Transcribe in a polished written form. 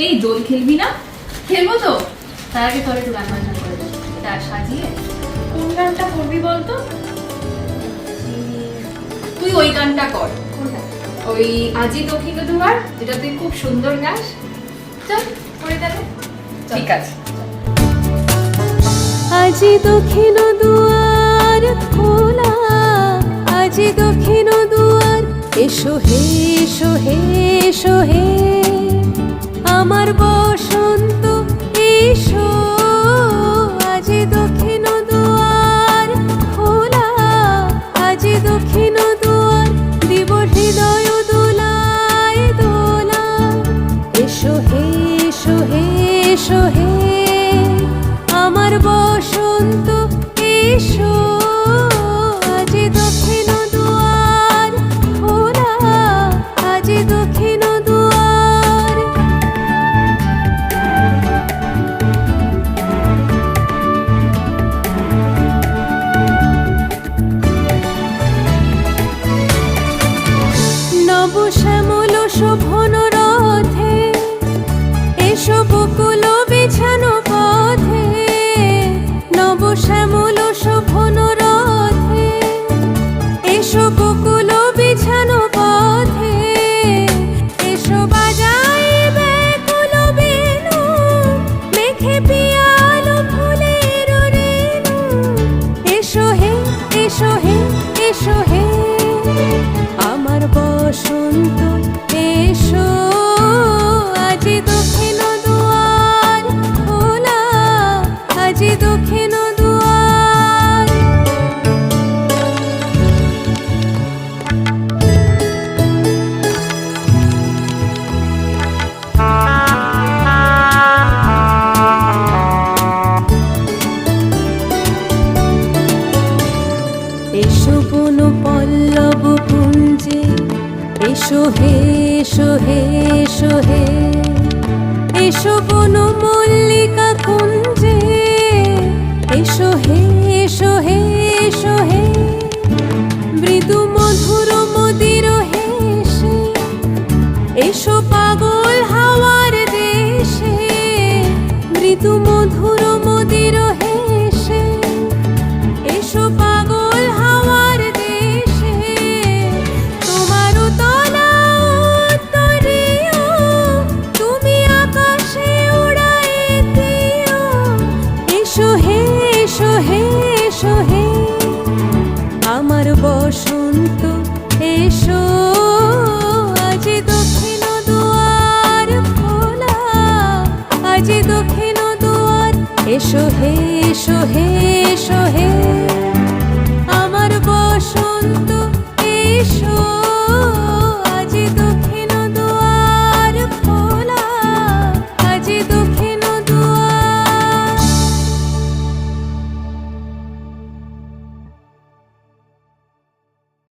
এই দোল খেলবি না? খেলবো তো, তার আগে তোর একটু গান বাজনা করে দে, এটা সাজিয়ে। কোন গানটা করবি বলতো? তুই ওই গানটা কর। কোনটা? ওই আজি দক্ষিণ দুয়ার, যেটা তুই খুব সুন্দর গাস। চল করে দেবে। ঠিক আছে। আজি দক্ষিণ দুয়ার খোলা, আজি দক্ষিণ দুয়ার, এসো হে এসো হে এসো হে আমার বসন্ত এসো। আজি দক্ষিণ দুয়ার খোলা, আজি দক্ষিণ দুয়ার, দিব হৃদয় দোলায় দোলা। এসো হে এসো হে এসো হে আমার বসন্ত এসো। আজি দক্ষিণ দুয়ার খোলা, আজি দক্ষিণ দুয়ার। নব শ্যামল শোভন রথে, এসো বকুল বিছানো পথে। নব শ্যামল শোভন রথে, এসো বকুল বিছানো পথে। এসো বাজাই ব্যাকুল বেণু, মেঘে পিয়ালো ফুলের রেণু। এসো হে এসো হে এসো হে আমার বসন্ত এসো। আজি দক্ষিণ দুয়ার খোলা, আজি দক্ষিণ দুয়ার। এসো বন পল্লব কুঞ্জে, এসো হে এসো হে এসো হে। এসো বন মল্লিকা কুঞ্জে, এসো হে এসো হে এসো হে। মৃদু মধুর মদির হেসে, এসো পাগল হাওয়ার দেশে। মৃদু মধুর মদির হেসে, এসো পাগল হাওয়ার দেশে। তোমার তলা উত্তরীয়, তুমি আকাশে উড়ায়ে দিও। এসো হে এসো হে এসো হে আমার বসন্ত এসো। আজি দক্ষিণ দুয়ার খোলা, আজি দক্ষিণ দুয়ার, এসো হে এসো হে এসো